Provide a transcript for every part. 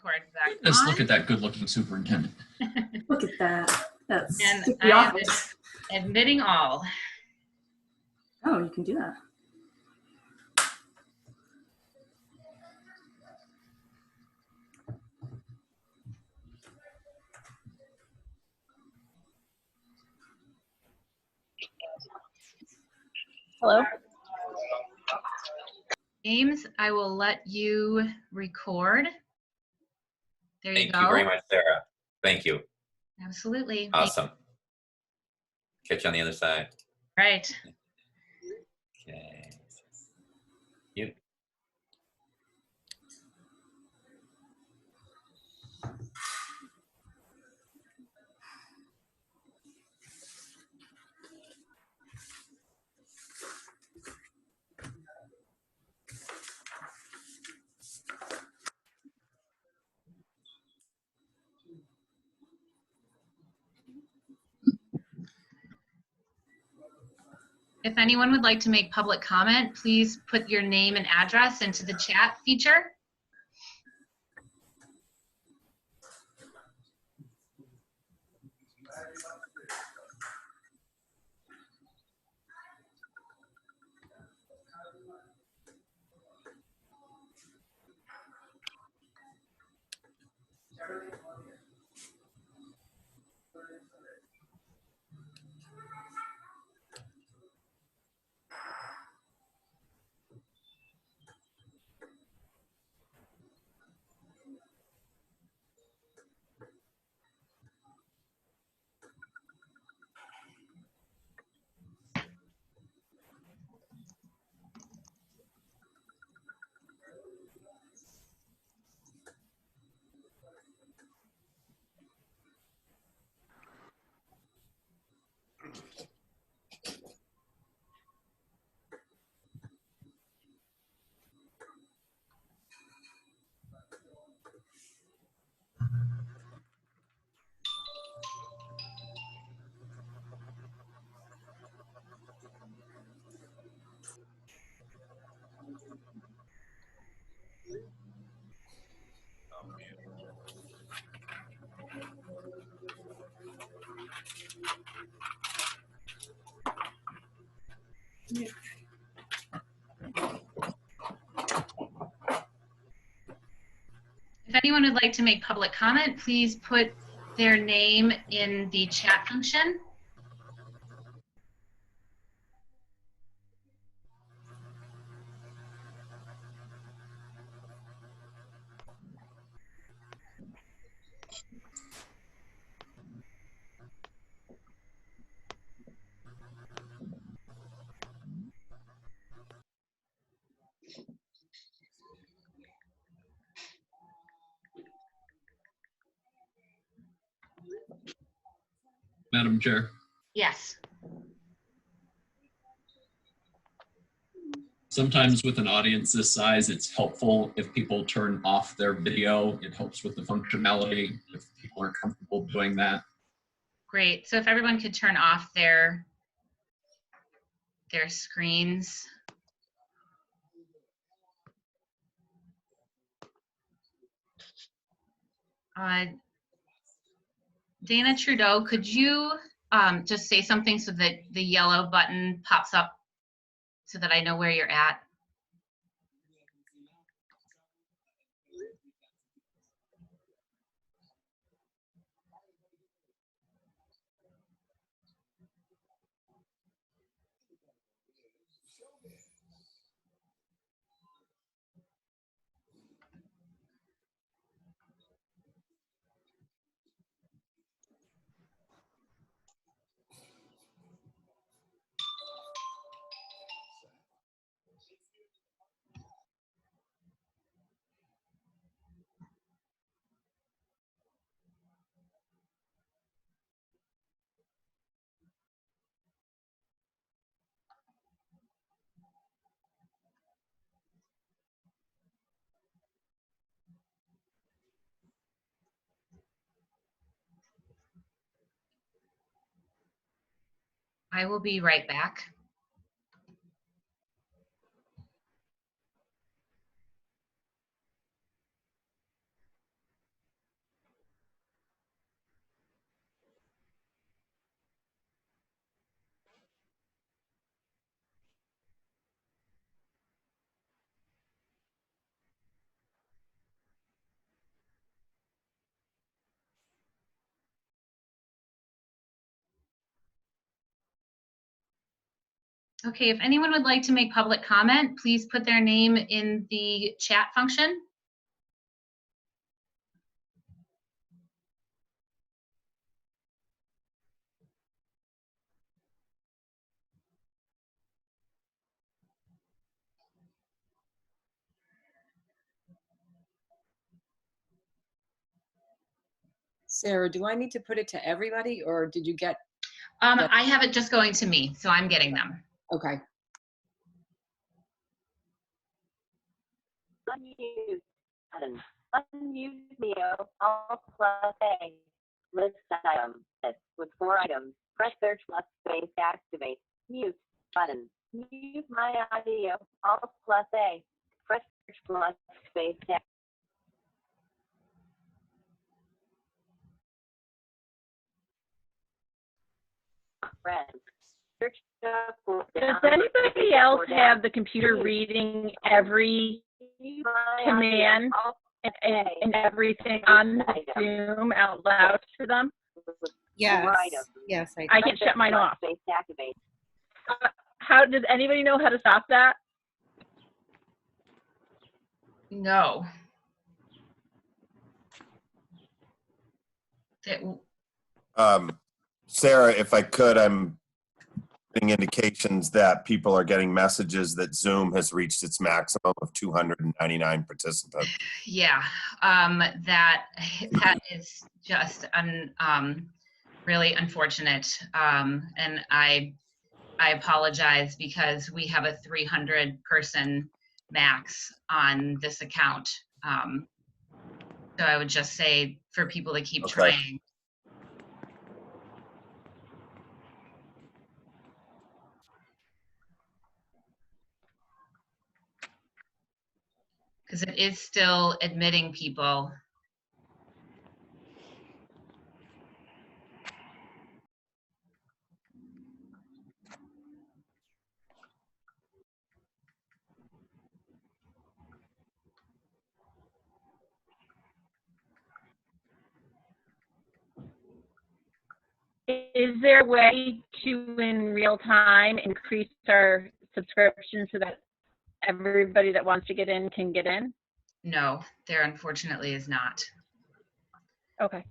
record back Let's on. look at that good-looking superintendent. Look at that. That's And the I am office. admitting all. Oh, you can do that. Hello. James, I will let you record. There you go. Thank you very much, Sarah. Thank you. Absolutely. Awesome. Catch you on the other side. Right. Okay. You. If anyone would like to make public comment, please put your name and address into the chat feature. If anyone would like to make public comment, please put their name in the chat function. Madam Chair, Yes. sometimes with an audience this size, it's helpful if people turn off their video. It helps with the functionality if people are comfortable doing that. Great. So if everyone could turn off their screens. Dana Trudeau, could you just say something so that the yellow button pops up so that I know where you're at? I will be right back. Okay, if anyone would like to make public comment, please put their name in the chat function. Sarah, do I need to put it to everybody or did you get, I have it just going to me, so I'm getting them. okay. Unmute button. Unmute Neo. Alt plus A. List item. List with 4 items. Press search plus space to activate. Mute button. Mute my audio. Alt plus A. Press search plus space to friends. Search for Does anybody else have the computer reading every command and everything on Zoom out loud to them? Yes. Yes, I can shut mine off. Space to activate. How does anybody know how to stop that? No. Sarah, if I could, I'm getting indications that people are getting messages that Zoom has reached its maximum of 299 participants. Yeah, that is just really unfortunate. And I apologize because we have a 300 person max on this account. So I would just say for people to keep Okay. trying. Because it is still admitting people. Is there a way to, in real time, increase our subscription so that everybody that wants to get in can get in? No, there unfortunately is not. Okay.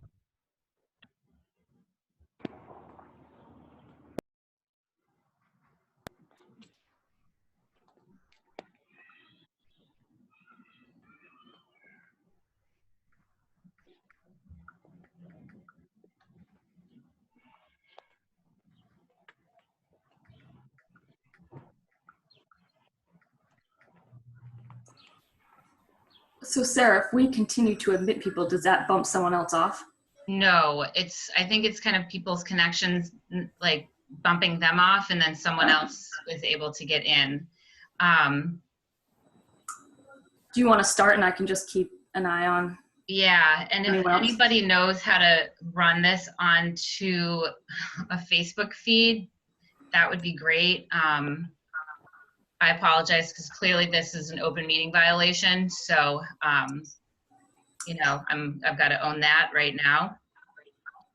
So Sarah, if we continue to admit people, does that bump someone else off? No, I think it's kind of people's connections, like bumping them off, and then someone else is able to get in. Do you want to start and I can just keep an eye on? Yeah, and if Anyone else? anybody knows how to run this onto a Facebook feed, that would be great. I apologize because clearly this is an open meeting violation. So, you know, I've got to own that right now.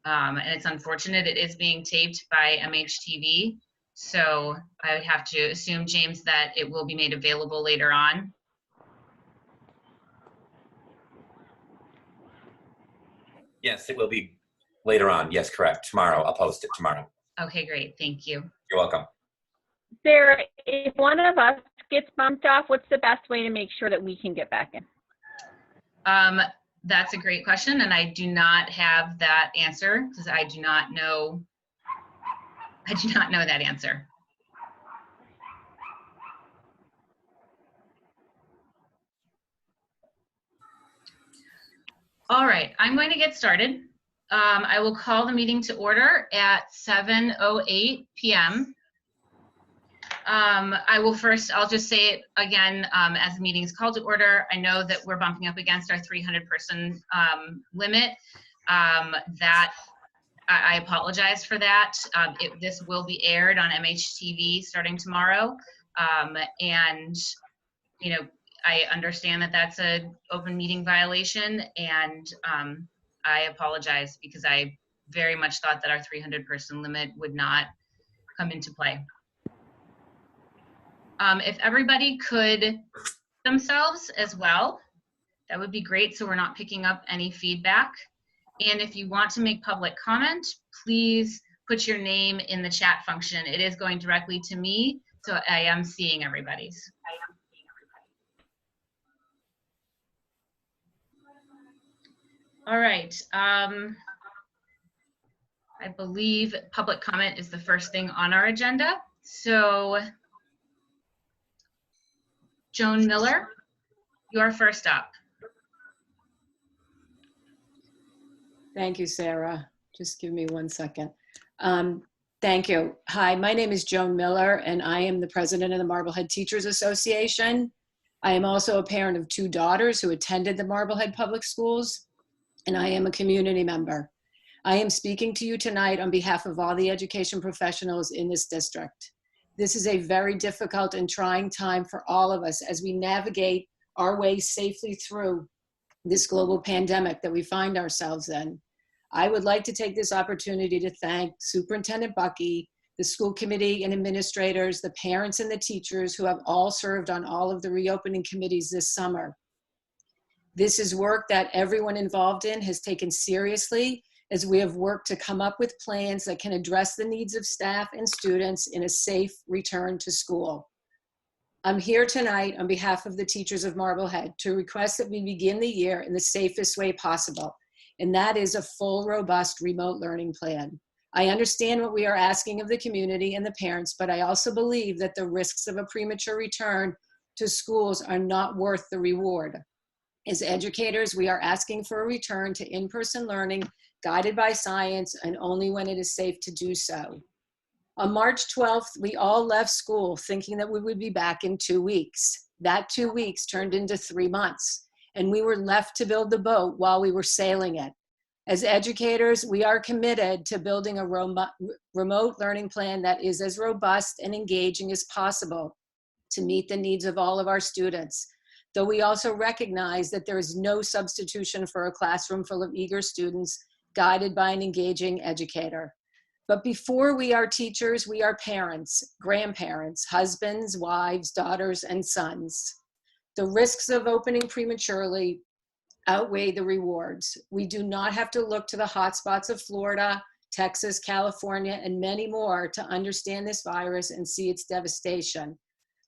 And it's unfortunate. It is being taped by MHTV. So I would have to assume, James, that it will be made available later on. Yes, it will be later on. Yes, correct. Tomorrow. I'll post it tomorrow. Okay, great. Thank you. You're welcome. Sarah, if one of us gets bumped off, what's the best way to make sure that we can get back in? That's a great question, and I do not have that answer because I do not know that answer. All right, I'm going to get started. I will call the meeting to order at 7:08 p.m. I'll just say it again, as the meeting is called to order. I know that we're bumping up against our 300 person limit. That I apologize for that. This will be aired on MHTV starting tomorrow. And, you know, I understand that that's an open meeting violation, and I apologize because I very much thought that our 300 person limit would not come into play. If everybody could themselves as well, that would be great, so we're not picking up any feedback. And if you want to make public comment, please put your name in the chat function. It is going directly to me, so I am seeing everybody's. All right. I believe public comment is the first thing on our agenda. So, Joan Miller, you're first up. Thank you, Sarah. Just give me 1 second. Thank you. Hi, my name is Joan Miller, and I am the president of the Marblehead Teachers Association. I am also a parent of 2 daughters who attended the Marblehead Public Schools, and I am a community member. I am speaking to you tonight on behalf of all the education professionals in this district. This is a very difficult and trying time for all of us as we navigate our way safely through this global pandemic that we find ourselves in. I would like to take this opportunity to thank Superintendent Bucky, the school committee and administrators, the parents and the teachers who have all served on all of the reopening committees this summer. This is work that everyone involved in has taken seriously as we have worked to come up with plans that can address the needs of staff and students in a safe return to school. I'm here tonight on behalf of the teachers of Marblehead to request that we begin the year in the safest way possible, and that is a full, robust remote learning plan. I understand what we are asking of the community and the parents, but I also believe that the risks of a premature return to schools are not worth the reward. As educators, we are asking for a return to in-person learning guided by science and only when it is safe to do so. On March 12th, we all left school thinking that we would be back in 2 weeks. That 2 weeks turned into 3 months, and we were left to build the boat while we were sailing it. As educators, we are committed to building a remote learning plan that is as robust and engaging as possible to meet the needs of all of our students. Though we also recognize that there is no substitution for a classroom full of eager students guided by an engaging educator. But before we are teachers, we are parents, grandparents, husbands, wives, daughters, and sons. The risks of opening prematurely outweigh the rewards. We do not have to look to the hotspots of Florida, Texas, California, and many more to understand this virus and see its devastation.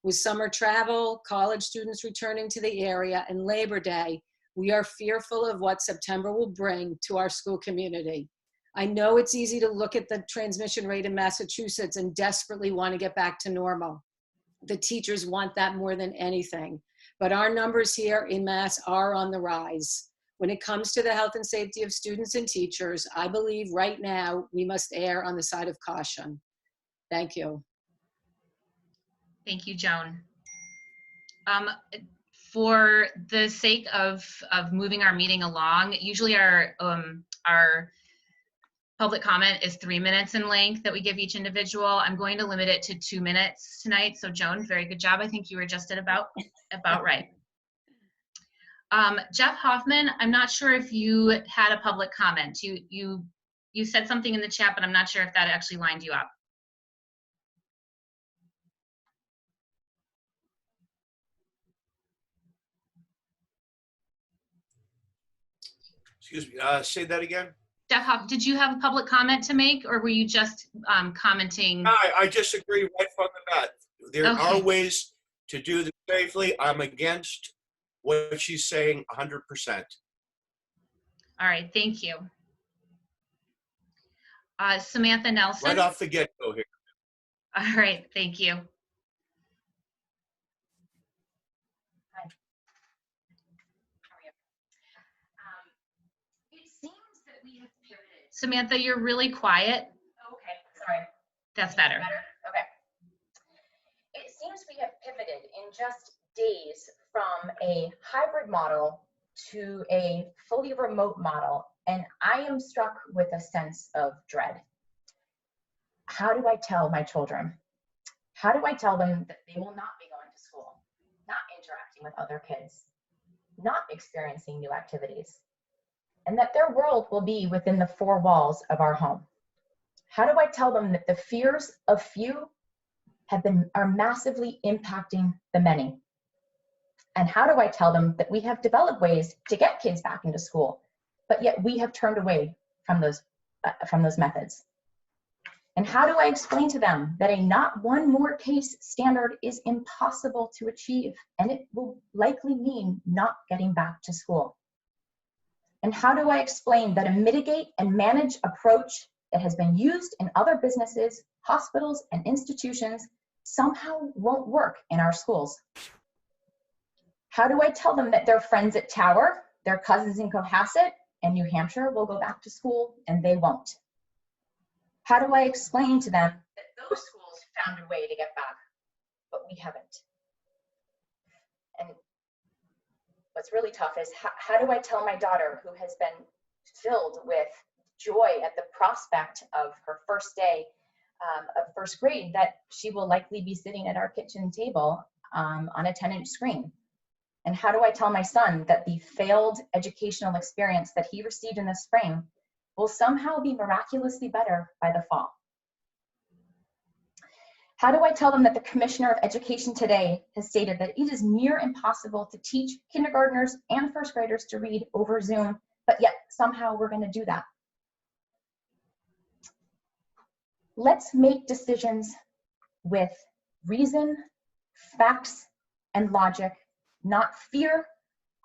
With summer travel, college students returning to the area, and Labor Day, we are fearful of what September will bring to our school community. I know it's easy to look at the transmission rate in Massachusetts and desperately want to get back to normal. The teachers want that more than anything, but our numbers here in Mass are on the rise. When it comes to the health and safety of students and teachers, I believe right now we must err on the side of caution. Thank you. Thank you, Joan. For the sake of moving our meeting along, usually our public comment is 3 minutes in length that we give each individual. I'm going to limit it to 2 minutes tonight. So Joan, very good job. I think you were just at about right. Jeff Hoffman, I'm not sure if you had a public comment. You said something in the chat, but I'm not sure if that actually lined you up. Excuse me, say that again? Jeff Hoff, did you have a public comment to make, or were you just commenting? I disagree right from the bat. There are ways to do this safely. I'm against what she's saying 100%. All right, thank you. Samantha Nelson. Right off the get-go here. All right, thank you. Samantha, you're really quiet. Okay, sorry. That's better. Okay. It seems we have pivoted in just days from a hybrid model to a fully remote model, and I am struck with a sense of dread. How do I tell my children? How do I tell them that they will not be going to school, not interacting with other kids, not experiencing new activities, and that their world will be within the 4 walls of our home? How do I tell them that the fears of few are massively impacting the many. And how do I tell them that we have developed ways to get kids back into school, but yet we have turned away from those methods? And how do I explain to them that a not one more case standard is impossible to achieve, and it will likely mean not getting back to school? And how do I explain that a mitigate and manage approach that has been used in other businesses, hospitals, and institutions somehow won't work in our schools? How do I tell them that their friends at Tower, their cousins in Cohasset and New Hampshire will go back to school and they won't? How do I explain to them that those schools found a way to get back, but we haven't? And what's really tough is how do I tell my daughter, who has been filled with joy at the prospect of her first day of first grade, that she will likely be sitting at our kitchen table on a 10-inch screen? And how do I tell my son that the failed educational experience that he received in the spring will somehow be miraculously better by the fall? How do I tell them that the Commissioner of Education today has stated that it is near impossible to teach kindergartners and first graders to read over Zoom, but yet somehow we're going to do that? Let's make decisions with reason, facts, and logic, not fear,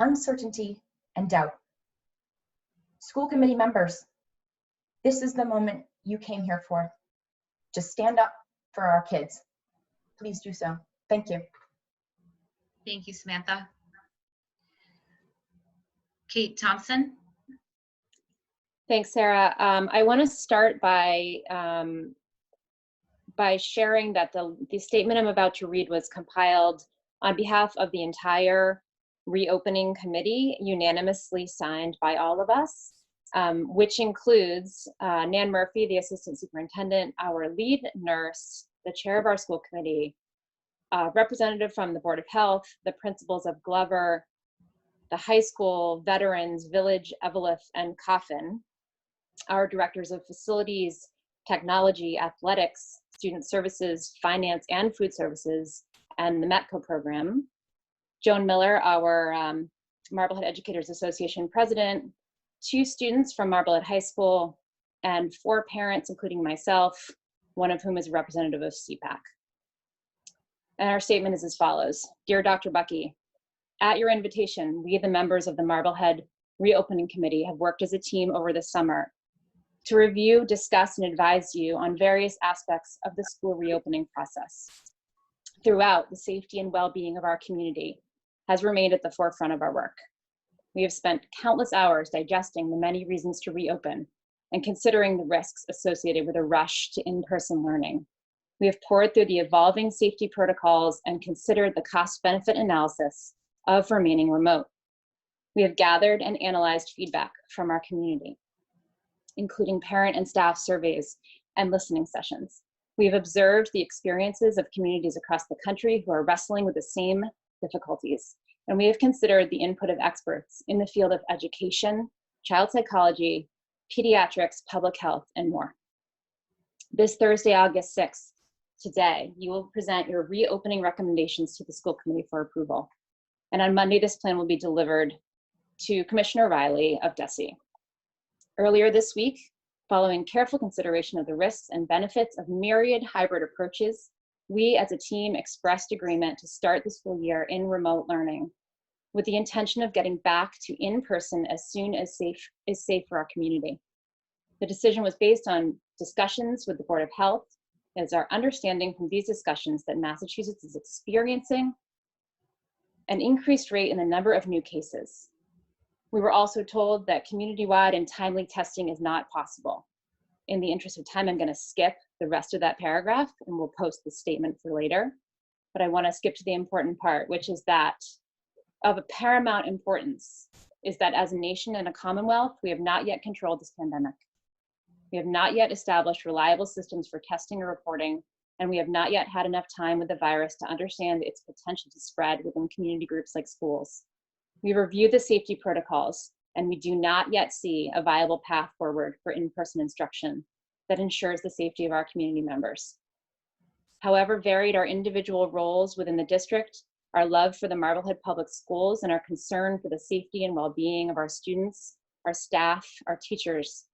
uncertainty, and doubt. School committee members, this is the moment you came here for. Just stand up for our kids. Please do so. Thank you. Thank you, Samantha. Kate Thompson. Thanks, Sarah. I want to start by sharing that the statement I'm about to read was compiled on behalf of the entire reopening committee, unanimously signed by all of us, which includes Nan Murphy, the assistant superintendent, our lead nurse, the chair of our school committee, representative from the Board of Health, the principals of Glover, the high school, veterans, Village, Eveleth, and Coffin, our directors of facilities, technology, athletics, student services, finance, and food services, and the METCO program, Joan Miller, our Marblehead Educators Association president, 2 students from Marblehead High School, and 4 parents, including myself, one of whom is a representative of CPAC. And our statement is as follows. Dear Dr. Bucky, at your invitation, we, the members of the Marblehead Reopening Committee, have worked as a team over the summer to review, discuss, and advise you on various aspects of the school reopening process. Throughout, the safety and well-being of our community has remained at the forefront of our work. We have spent countless hours digesting the many reasons to reopen and considering the risks associated with a rush to in-person learning. We have poured through the evolving safety protocols and considered the cost-benefit analysis of remaining remote. We have gathered and analyzed feedback from our community, including parent and staff surveys and listening sessions. We have observed the experiences of communities across the country who are wrestling with the same difficulties, and we have considered the input of experts in the field of education, child psychology, pediatrics, public health, and more. This Thursday, August 6th, today, you will present your reopening recommendations to the school committee for approval. And on Monday, this plan will be delivered to Commissioner Riley of DESE. Earlier this week, following careful consideration of the risks and benefits of myriad hybrid approaches, we as a team expressed agreement to start the school year in remote learning with the intention of getting back to in-person as soon as is safe for our community. The decision was based on discussions with the Board of Health. It is our understanding from these discussions that Massachusetts is experiencing an increased rate in the number of new cases. We were also told that community-wide and timely testing is not possible. In the interest of time, I'm going to skip the rest of that paragraph and we'll post the statement for later. But I want to skip to the important part, which is that of a paramount importance is that as a nation and a commonwealth, we have not yet controlled this pandemic. We have not yet established reliable systems for testing or reporting, and we have not yet had enough time with the virus to understand its potential to spread within community groups like schools. We reviewed the safety protocols, and we do not yet see a viable path forward for in-person instruction that ensures the safety of our community members. However varied our individual roles within the district, our love for the Marblehead Public Schools and our concern for the safety and well-being of our students, our staff, our teachers,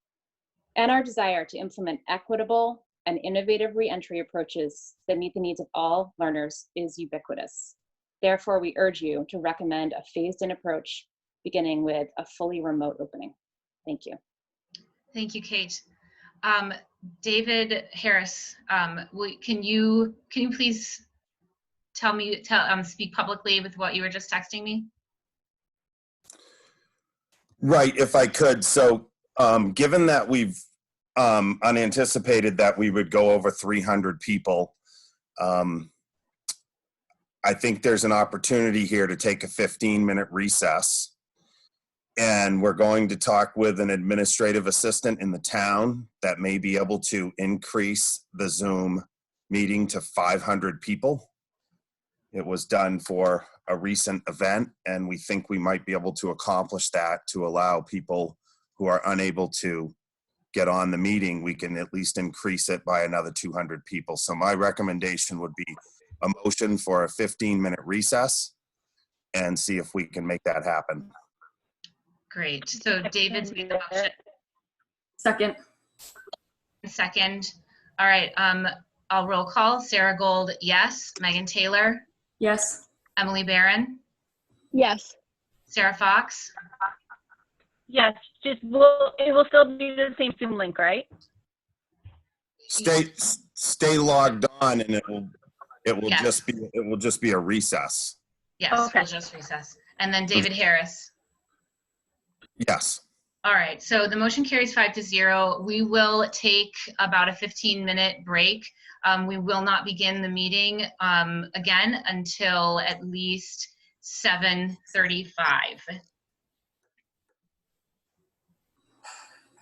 and our desire to implement equitable and innovative reentry approaches that meet the needs of all learners is ubiquitous. Therefore, we urge you to recommend a phased-in approach beginning with a fully remote opening. Thank you. Thank you, Kate. David Harris, can you please speak publicly with what you were just texting me? Right, if I could. So given that we've unanticipated that we would go over 300 people, I think there's an opportunity here to take a 15-minute recess. And we're going to talk with an administrative assistant in the town that may be able to increase the Zoom meeting to 500 people. It was done for a recent event, and we think we might be able to accomplish that to allow people who are unable to get on the meeting. We can at least increase it by another 200 people. So my recommendation would be a motion for a 15-minute recess and see if we can make that happen. Great. So David's made the motion. Second. Second. All right. I'll roll call. Sarah Gold, yes. Megan Taylor. Yes. Emily Barron. Yes. Sarah Fox. Yes. It will still be the same Zoom link, right? Stay logged on, and it will Yes. just be a recess. Yes. Okay. We'll just recess. And then David Harris. Yes. All right, so the motion carries 5-0. We will take about a 15-minute break. We will not begin the meeting again until at least 7:35.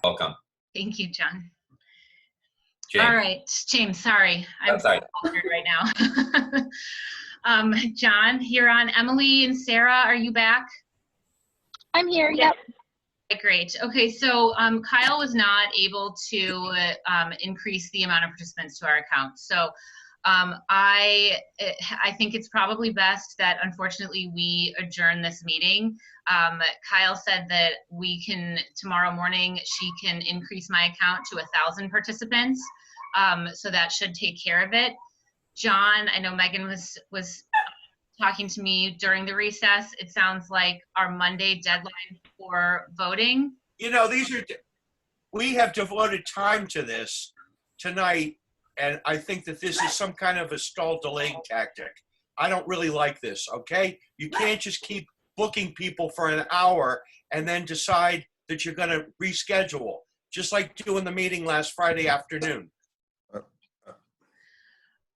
Welcome. Thank you, John. James. All right, James, sorry. I'm That's all right. altered right now. John, you're on. Emily and Sarah, are you back? I'm here. Yep. Great. Okay, so Kyle was not able to increase the amount of participants to our account. So I think it's probably best that unfortunately we adjourn this meeting. Kyle said that we can, tomorrow morning, she can increase my account to 1,000 participants. So that should take care of it. John, I know Megan was talking to me during the recess. It sounds like our Monday deadline for voting. You know, we have devoted time to this tonight, and I think that this is some kind of a stall delaying tactic. I don't really like this, okay? You can't just keep booking people for an hour and then decide that you're gonna reschedule, just like doing the meeting last Friday afternoon.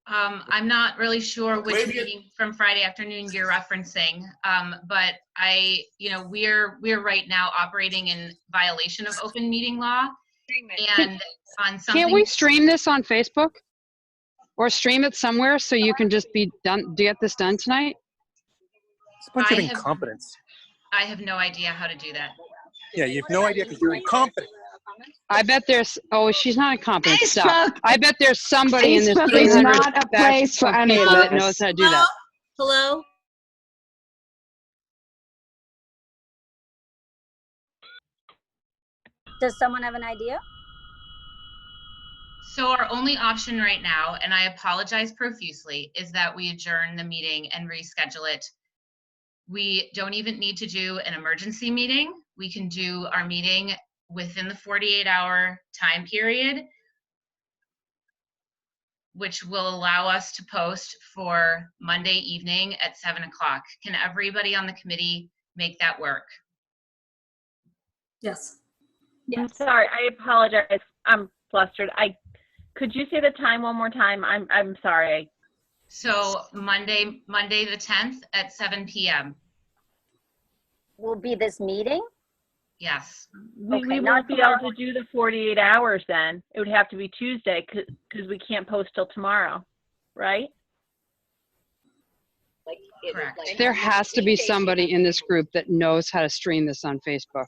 I'm not really sure which meeting from Friday afternoon you're referencing, but we're right now operating in violation of open meeting law. And on something. Can't we stream this on Facebook or stream it somewhere so you can just be done, get this done tonight? It's a bunch of incompetence. I have no idea how to do that. Yeah, you have no idea because you're incompetent. I bet there's, oh, she's not incompetent. Stop. I bet there's somebody in this Facebook is 300 not a place for any of people that this. knows how to do that. Hello? Does someone have an idea? So our only option right now, and I apologize profusely, is that we adjourn the meeting and reschedule it. We don't even need to do an emergency meeting. We can do our meeting within the 48-hour time period, which will allow us to post for Monday evening at 7 o'clock. Can everybody on the committee make that work? Yes. I'm sorry. I apologize. I'm flustered. Could you say the time one more time? I'm sorry. So Monday the 10th at 7 p.m. Will be this meeting? Yes. We won't be able to do the 48 hours then. It would have to be Tuesday because we can't post till tomorrow, right? Correct. There has to be somebody in this group that knows how to stream this on Facebook.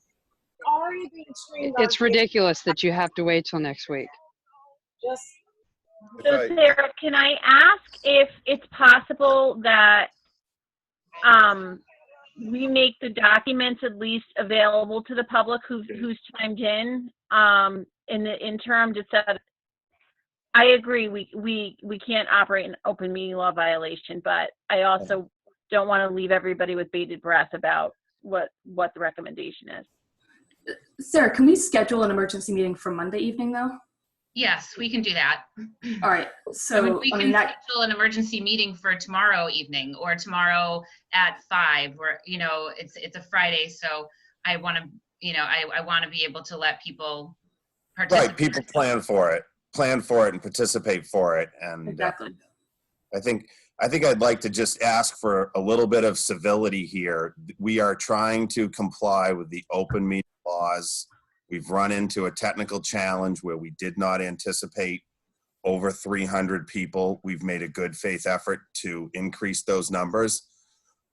Already being streamed on It's ridiculous that you have to wait till next week. Just So Sarah, can I ask if it's possible that we make the documents at least available to the public who's chimed in the interim, just so that I agree we can't operate an open meeting law violation, but I also don't want to leave everybody with bated breath about what the recommendation is. Sarah, can we schedule an emergency meeting for Monday evening though? Yes, we can do that. All right. So we can schedule an emergency meeting for tomorrow evening or tomorrow at 5. Where it's a Friday, so I want to I want to be able to let people participate. Right, people plan for it and participate for it, and exactly. I think I'd like to just ask for a little bit of civility here. We are trying to comply with the open meeting laws. We've run into a technical challenge where we did not anticipate over 300 people. We've made a good faith effort to increase those numbers,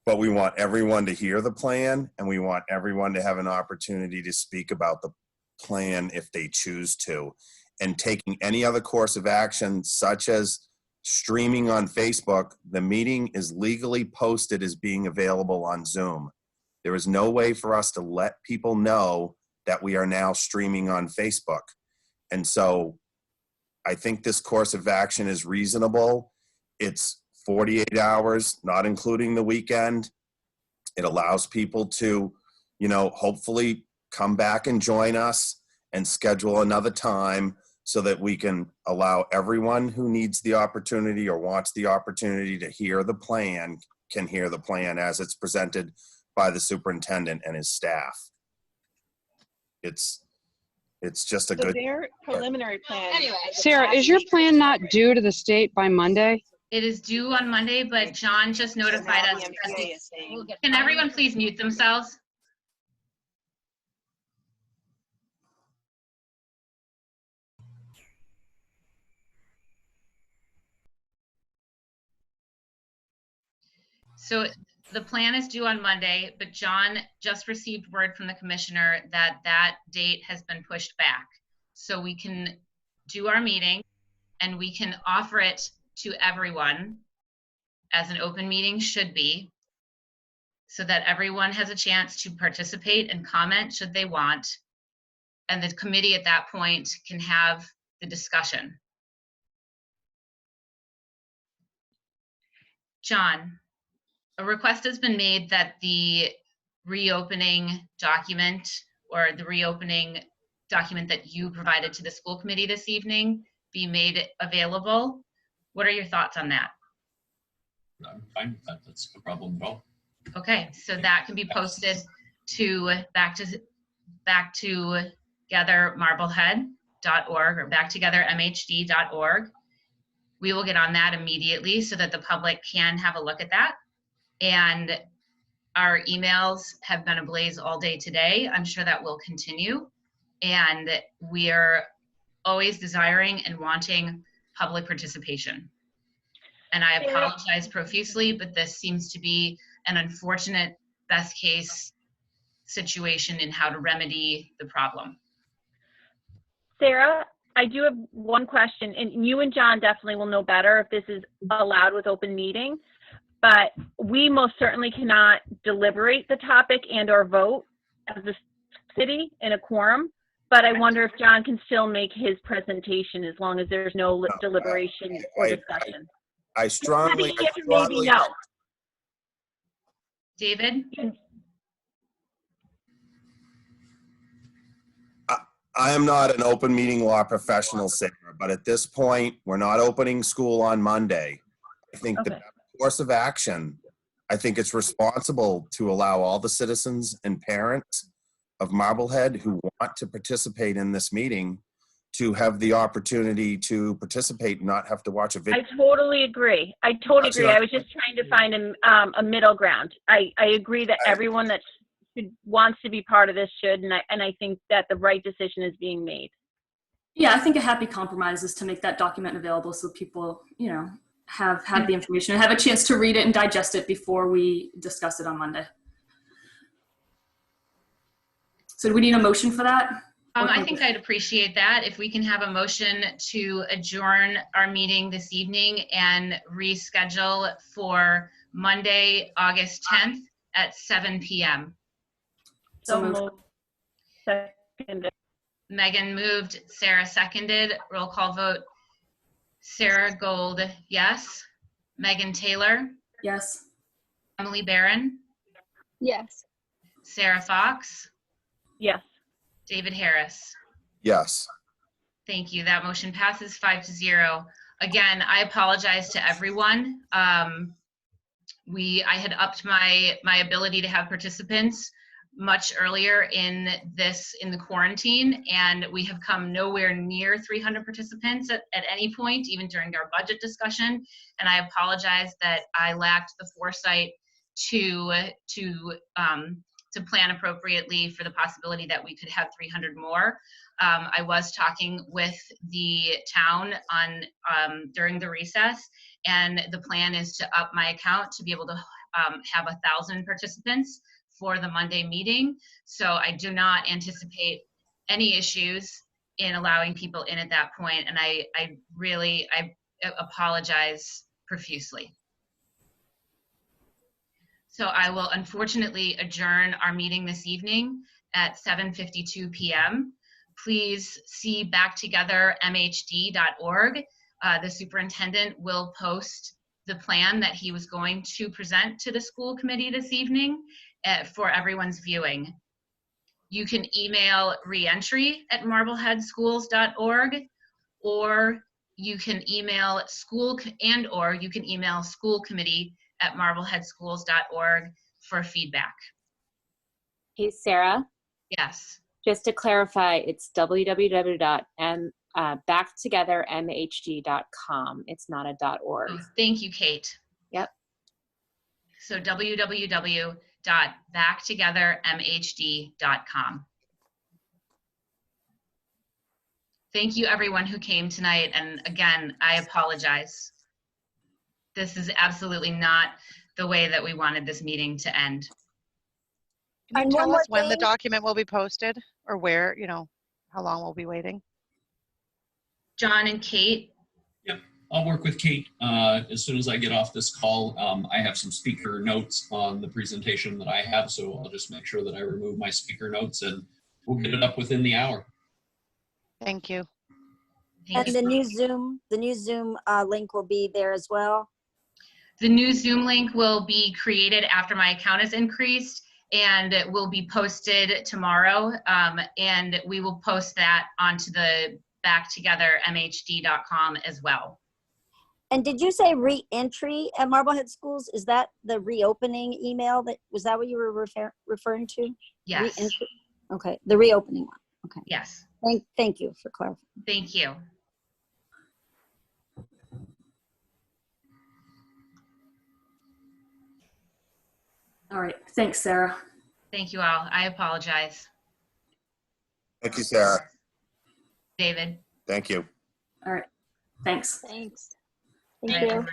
but we want everyone to hear the plan, and we want everyone to have an opportunity to speak about the plan if they choose to. And taking any other course of action, such as streaming on Facebook, the meeting is legally posted as being available on Zoom. There is no way for us to let people know that we are now streaming on Facebook. And so I think this course of action is reasonable. It's 48 hours, not including the weekend. It allows people to, hopefully come back and join us and schedule another time so that we can allow everyone who needs the opportunity or wants the opportunity to hear the plan can hear the plan as it's presented by the superintendent and his staff. It's just a good. Their preliminary plan. Anyway, Sarah, is your plan not due to the state by Monday? It is due on Monday, but John just notified us. Can everyone please mute themselves? So the plan is due on Monday, but John just received word from the commissioner that that date has been pushed back. So we can do our meeting and we can offer it to everyone as an open meeting should be, so that everyone has a chance to participate and comment should they want. And the committee at that point can have the discussion. John, a request has been made that the reopening document or the reopening document that you provided to the school committee this evening be made available. What are your thoughts on that? I'm fine with that. That's no problem at all. Okay, so that can be posted to back together Marblehead.org or backtogethermhd.org. We will get on that immediately so that the public can have a look at that. And our emails have been ablaze all day today. I'm sure that will continue. And we are always desiring and wanting public participation. And I apologize profusely, but this seems to be an unfortunate best case situation in how to remedy the problem. Sarah, I do have one question, and you and John definitely will know better if this is allowed with open meeting, but we most certainly cannot deliberate the topic and or vote as a city in a quorum, but I wonder if John can still make his presentation as long as there's no deliberation or discussion. I strongly, maybe no. David? I am not an open meeting law professional, Sarah, but at this point, we're not opening school on Monday. I think the course of action, I think it's responsible to allow all the citizens and parents of Marblehead who want to participate in this meeting to have the opportunity to participate and not have to watch a video. I totally agree. I was just trying to find a middle ground. I agree that everyone that wants to be part of this should, and I think that the right decision is being made. Yeah, I think a happy compromise is to make that document available so people, have the information and have a chance to read it and digest it before we discuss it on Monday. So do we need a motion for that? I think I'd appreciate that if we can have a motion to adjourn our meeting this evening and reschedule for Monday, August 10th at 7 p.m. So moved. Seconded. Megan moved, Sarah seconded. Roll call vote. Sarah Gold, yes. Megan Taylor, Yes. Emily Barron, Yes. Sarah Fox, Yes. David Harris. Yes. Thank you. That motion passes 5-0. Again, I apologize to everyone. I had upped my ability to have participants much earlier in the quarantine, and we have come nowhere near 300 participants at any point, even during our budget discussion. And I apologize that I lacked the foresight to plan appropriately for the possibility that we could have 300 more. I was talking with the town during the recess, and the plan is to up my account to be able to have 1,000 participants for the Monday meeting. So I do not anticipate any issues in allowing people in at that point, and I really apologize profusely. So I will unfortunately adjourn our meeting this evening at 7:52 p.m. Please see backtogethermhd.org. The superintendent will post the plan that he was going to present to the school committee this evening for everyone's viewing. You can email reentry@marbleheadschools.org, or you can email schoolcommittee@marbleheadschools.org for feedback. Hey, Sarah, Yes. just to clarify, it's www.backtogethermhd.com. It's not a .org. Oh, thank you, Kate. Yep. So www.backtogethermhd.com. Thank you, everyone who came tonight. And again, I apologize. This is absolutely not the way that we wanted this meeting to end. Can you tell us when the document will be posted, or where, how long we'll be waiting? John and Kate? Yep, I'll work with Kate as soon as I get off this call. I have some speaker notes on the presentation that I have, so I'll just make sure that I remove my speaker notes and we'll get it up within the hour. Thank you. And the new Zoom link will be there as well. The new Zoom link will be created after my account is increased, and it will be posted tomorrow. And we will post that onto the backtogethermhd.com as well. And did you say re-entry at Marblehead Schools? Is that the reopening email? Was that what you were referring to? Yes. Re-entry? Okay, the reopening one. Okay. Yes. Thank you for clarifying. Thank you. All right. Thanks, Sarah. Thank you all. I apologize. Thank you, Sarah. David. Thank you. All right. Thanks. Thanks. Thank you.